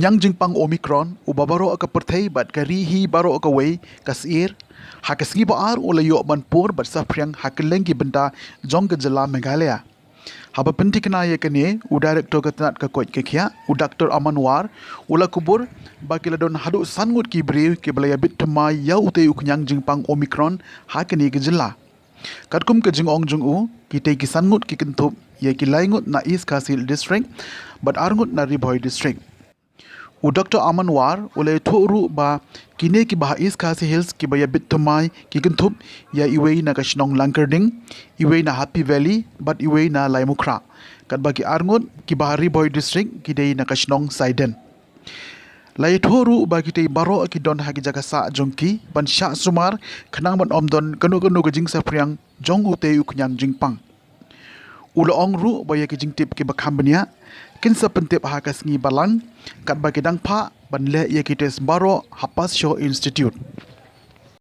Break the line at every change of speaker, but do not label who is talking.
Uknyang jingpang Omicron ubabaro ka perthai bat karihi baro ka wei kasir hakasngi baar ulayo banpur bat safriang hakelengi benda jong gejala Meghalaya. Haba pentikna ye kene u director katnat ka koit kekhia u Dr. Amanwar ula kubur bakiladon hadu sangut ki bri ke balaya bit thamai ya ute uknyang jingpang Omicron hakeni gejala. Katkum ke jing ong jung u ki sangut ki kentup ye ki laingut na East Kasil district bat arngut na Riboy district. U Dr. Amanwar ulai thuru ba kine ki bah East Khasi Hills ki baya bit thamai ki kentup ya iwei na kashnong Langkarding iwei na Happy Valley bat iwei na Laimukra kat bagi arngut ki bah Riboy district ki dei na kashnong Saiden. Lai thuru ba ki tei baro ki don hagi jaga sa jongki ban sha sumar khanang ban omdon kanu gajing sapriang jong ute uknyang jingpang. Ula ongru baya ki jingtip ki bakhambania kinsa pentip hakas ngi balang kat bagi dang pha ban le ye ki tes baro Hapas Show Institute.